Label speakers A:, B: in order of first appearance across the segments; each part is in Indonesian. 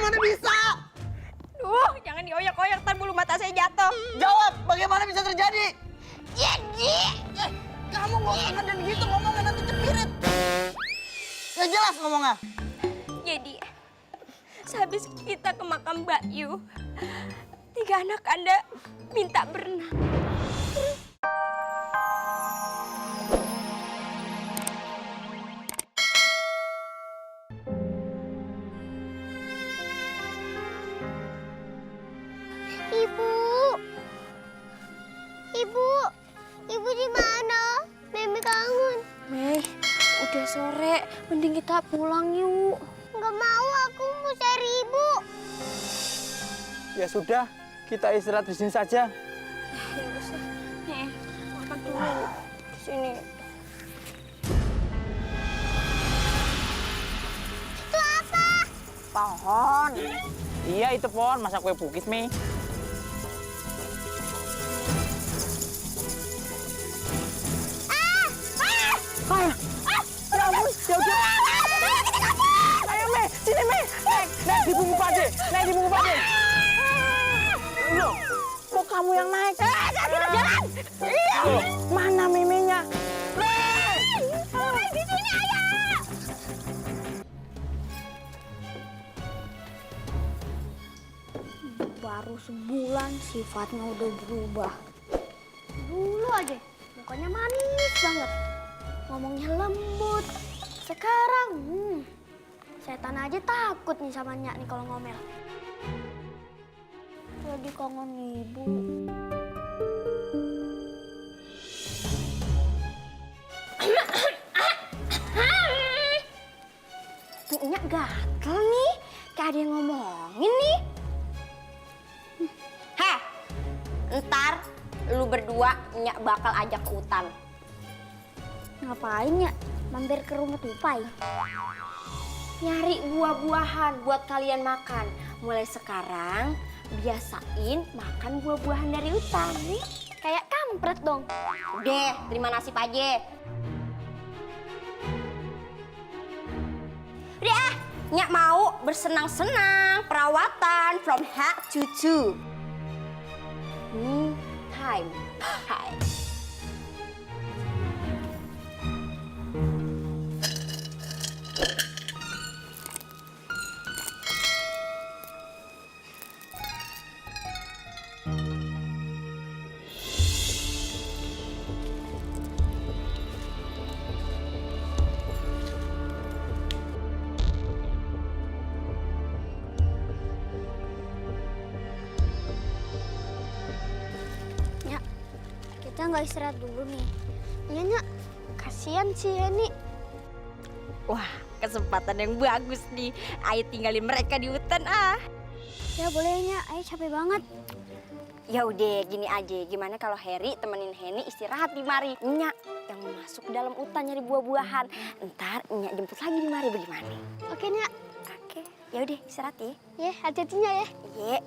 A: Mana bisa?
B: Duh, jangan dioyak-oyak, ntar bulu mata saya jatuh.
A: Jawab, bagaimana bisa terjadi?
B: Jadi,
A: Kamu ngomongnya dan gitu ngomongnya nanti cepirit. Ya jelas ngomongnya.
B: jadi sehabis kita ke makam Mbak Yu, 3 anak Anda minta berenang.
C: Ibu di mana? Mimi kangen.
B: Mei, udah sore, mending kita pulang yuk.
C: Nggak mau, aku mau cari ibu.
D: Ya sudah, kita istirahat di sini saja.
B: Ya usah. Nih, makan dulu. Di sini.
C: Itu apa?
D: Pohon. Iya, itu pohon. Masak kue bukis, Mi. Ya ampun, ya udah. Ayo, Mi. Sini, Mi. Naik di punggung Pak De. Naik di punggung Pak De. Loh, kok kamu yang naik?
B: Kita jalan.
D: Loh, mana Miminya?
B: Di sini, ayo.
C: Baru sebulan sifatnya udah berubah. Dulu aja mukanya manis banget, ngomongnya lembut. Sekarang setan aja takut nih sama Nyak nih kalau ngomel. Jadi kangen ibu. Tuh Nyak gatel nih, kayak ada yang ngomongin nih.
B: Heh, ntar lu berdua Nyak bakal ajak ke hutan.
C: Ngapain ya? Mampir ke rumah Tupai.
B: Nyari buah-buahan buat kalian makan. Mulai sekarang biasain makan buah-buahan dari hutan.
C: Kayak kampret dong.
B: Udah, terima nasib aja. Udah ah, Nyak mau bersenang-senang, perawatan from head to toe. Time. Hai.
C: Nyak, kita nggak istirahat dulu nih. Iya Nyak, kasihan si Heni.
B: Wah, kesempatan yang bagus nih. Ayo tinggalin mereka di hutan ah.
C: Ya boleh Nyak, Ayo capek banget.
B: Ya udah gini aja, gimana kalau Harry temenin Heni istirahat di mari. Nyak yang masuk ke dalam hutan nyari buah-buahan. Ntar Nyak jemput lagi di mari bagaimana?
C: Oke Nyak.
B: Oke, ya udah istirahat ya.
C: Ya, hati-hatinya ya.
B: Iya.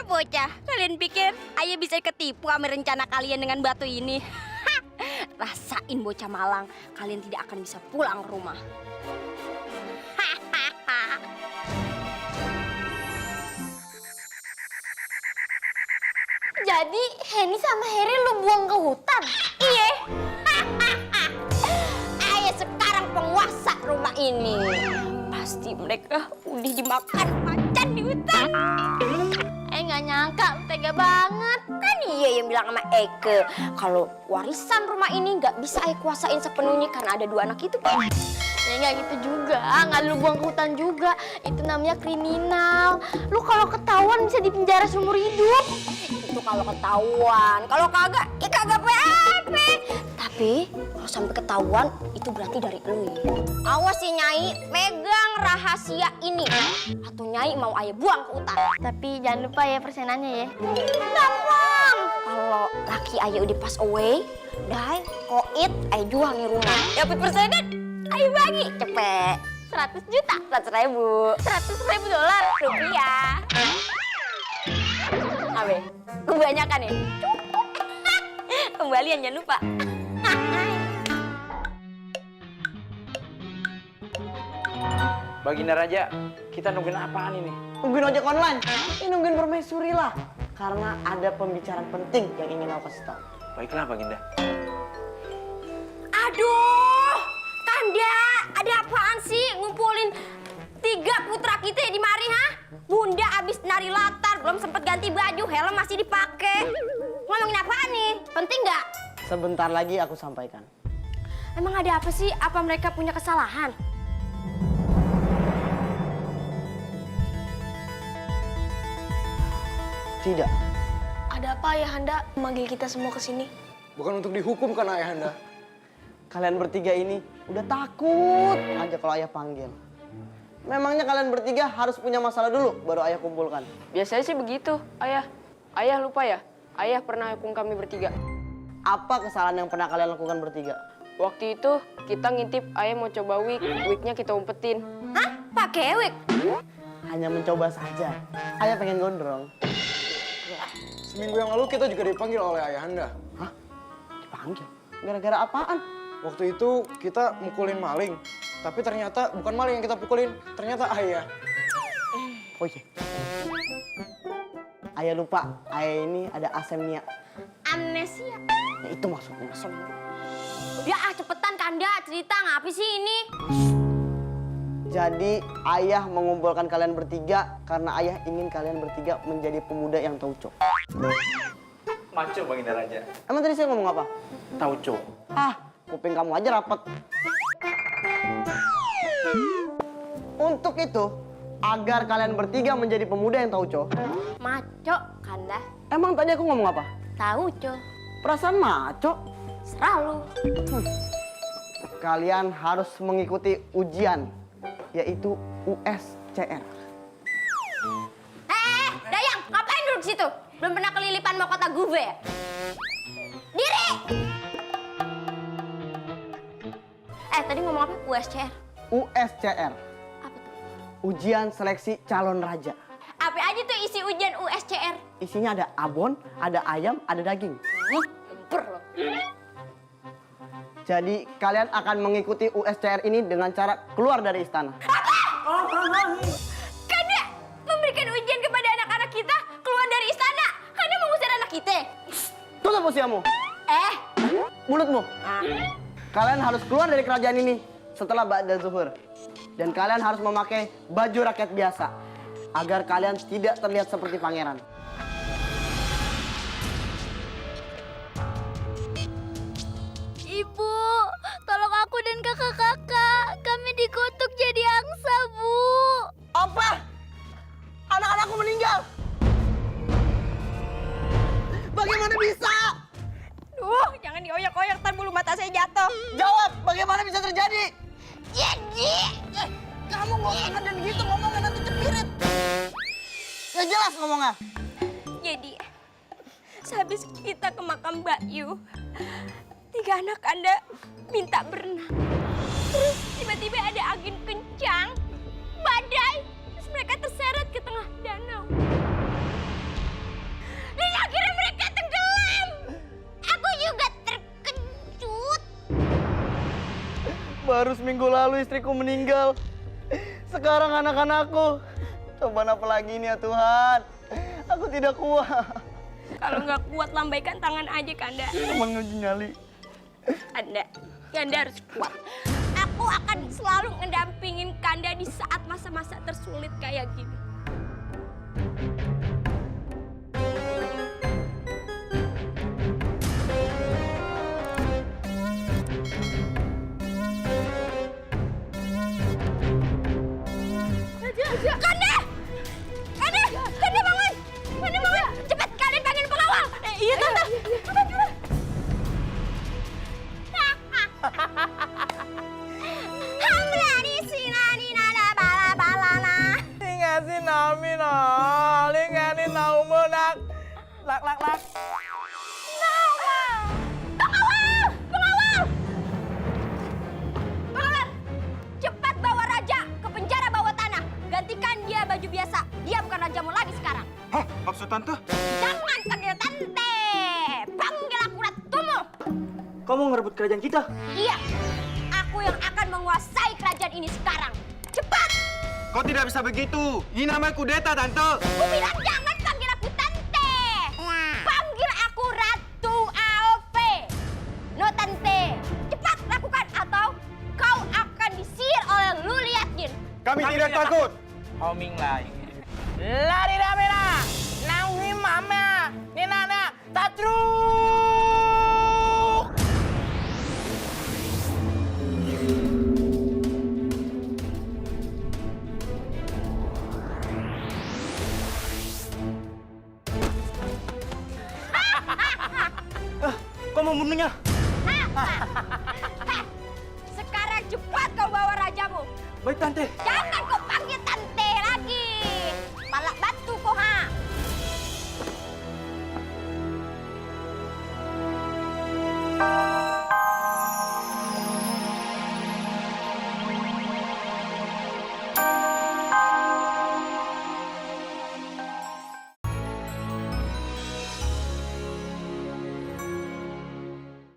B: Bocah, kalian pikir ayah bisa ketipu sama rencana kalian dengan batu ini? Rasain bocah malang, kalian tidak akan bisa pulang ke rumah.
C: Jadi Heni sama Harry lu buang ke hutan?
B: Iya. Ayah sekarang penguasa rumah ini. Pasti mereka udah dimakan macan di hutan.
C: Nggak nyangka, tega banget.
B: Kan iya yang bilang sama Eke kalau warisan rumah ini nggak bisa Ayah kuasain sepenuhnya karena ada 2 anak itu.
C: Ya nggak gitu juga, nggak lu buang ke hutan juga. Itu namanya kriminal. Lu kalau ketahuan bisa dipenjara seumur hidup.
B: Itu kalau ketahuan, kalau kagak, kagak apa-apa. Tapi kalau sampai ketahuan itu berarti dari lu. Awas si Nyai, megang rahasia ini. Atau Nyai mau Ayah buang ke hutan.
C: Tapi jangan lupa ya persenannya ya.
B: Gampang. Kalau laki Ayah udah pass away, dai, koit, Ayah jual nih rumah. Dapat persenan. Ayo bagi, cepet. 100 juta, 100.000, 100.000 dolar, rupiah. Abe, kebanyakan ya? Kembalian jangan lupa.
D: Baginda Raja, kita nungguin apaan ini?
A: Nungguin ojek online. Ini nungguin permaisuri lah. Karena ada pembicaraan penting yang ingin aku kasih tahu.
D: Baiklah Baginda.
B: Aduh, Kanda, ada apaan sih ngumpulin 3 putra kita di mari, ha? Bunda abis nari latar, belum sempet ganti baju, helm masih dipakai. Ngomongin apaan nih? Penting nggak?
A: Sebentar lagi aku sampaikan.
B: Emang ada apa sih? Apa mereka punya kesalahan?
A: Tidak.
C: Ada apa Ayahanda memanggil kita semua ke sini?
E: Bukan untuk dihukum kan ayahanda.
A: Kalian bertiga ini udah takut aja kalau ayah panggil. Memangnya kalian bertiga harus punya masalah dulu baru ayah kumpulkan.
F: Biasanya sih begitu, Ayah. Ayah lupa ya? Ayah pernah hukum kami bertiga.
A: Apa kesalahan yang pernah kalian lakukan bertiga?
F: Waktu itu kita ngintip Ayah mau coba wig, wignya kita umpetin.
B: Hah? Pakai wig?
A: Hanya mencoba saja. Ayah pengen gondrong.
E: Seminggu yang lalu kita juga dipanggil oleh ayahanda.
A: Hah? Dipanggil? Gara-gara apaan?
E: Waktu itu kita mukulin maling. Tapi ternyata bukan maling yang kita pukulin, ternyata ayah.
A: Oh iya. Ayah lupa, ayah ini ada asemia.
B: Amnesia.
A: Ya, itu maksudnya.
B: Udah cepetan Kanda, cerita ngapain sih ini?
A: Jadi ayah mengumpulkan kalian bertiga karena ayah ingin kalian bertiga menjadi pemuda yang tauco.
D: Maco Baginda Raja.
A: Emang tadi saya ngomong apa?
D: Tauco.
A: Ah, kuping kamu aja rapet. Untuk itu, agar kalian bertiga menjadi pemuda yang tauco.
B: Maco, Kanda.
A: Emang tadi aku ngomong apa?
B: Tahu, Co.
A: Perasaan maco.
B: Selalu.
A: Kalian harus mengikuti ujian, yaitu USCR.
B: Dayang, ngapain duduk situ? Belum pernah kelilipan mau kota gue ya? Diri! Tadi ngomong apa? USCR?
A: USCR,
B: Apa tuh?
A: ujian seleksi calon raja.
B: Apa aja tuh isi ujian USCR?
A: Isinya ada abon, ada ayam, ada daging.
B: Lemper loh.
A: Jadi kalian akan mengikuti USCR ini dengan cara keluar dari istana.
B: Kanda memberikan ujian kepada anak-anak kita keluar dari istana. Kanda mengusir anak kita.
A: Tutup usiamu, mulutmu. Kalian harus keluar dari kerajaan ini setelah ba'da zuhur. Dan kalian harus memakai baju rakyat biasa agar kalian tidak terlihat seperti pangeran.
C: Ibu, tolong aku dan kakak-kakak. Kami dikutuk jadi angsa, Bu.
A: Apa? Anak-anakku meninggal. Bagaimana bisa?
B: Jangan dioyak-oyak, ntar bulu mata saya jatuh.
A: Jawab, bagaimana bisa terjadi?
B: Jadi,
A: Kamu ngomongnya dan gitu ngomongnya nanti cepirit. Ya jelas ngomongnya.
B: jadi sehabis kita ke makam Mbak Yu, 3 anak Anda minta berenang. Terus tiba-tiba ada angin kencang, badai, terus mereka terseret ke tengah danau. Dan akhirnya mereka tenggelam. Aku juga terkejut.
A: Baru seminggu lalu istriku meninggal. Sekarang anak-anakku. Cobaan apa lagi ini ya Tuhan? Aku tidak kuat.
B: Kalau nggak kuat, lambaikan tangan aja, Kanda.
A: Menguji nyali.
B: Kanda harus kuat. Aku akan selalu ngedampingin Kanda di saat masa-masa tersulit kayak gini. Kanda! Kanda! Kanda bangun! Kanda bangun! Cepat kalian panggil pengawal! Iya, Tante. Hamla di sini nada bala balana.
D: Ngasih
E: Apa tante?
B: Jangan panggil tante. Panggil aku ratumu.
A: Kamu ngerebut kerajaan kita?
B: Iya, aku yang akan menguasai kerajaan ini sekarang. Cepat!
E: Kau tidak bisa begitu. Ini namanya kudeta, tante.
B: Aku bilang jangan panggil aku tante. Panggil aku Ratu AOV. No tante. Cepat lakukan atau kau akan disihir oleh Luliatin.
E: Kami tidak takut.
D: Homing lai. Lari ramena. Nawi mama. Nina tatru.
A: Kau mau membunuhnya?
B: Sekarang cepat kau bawa rajamu.
A: Baik, Tante.
B: Jangan kau panggil tante.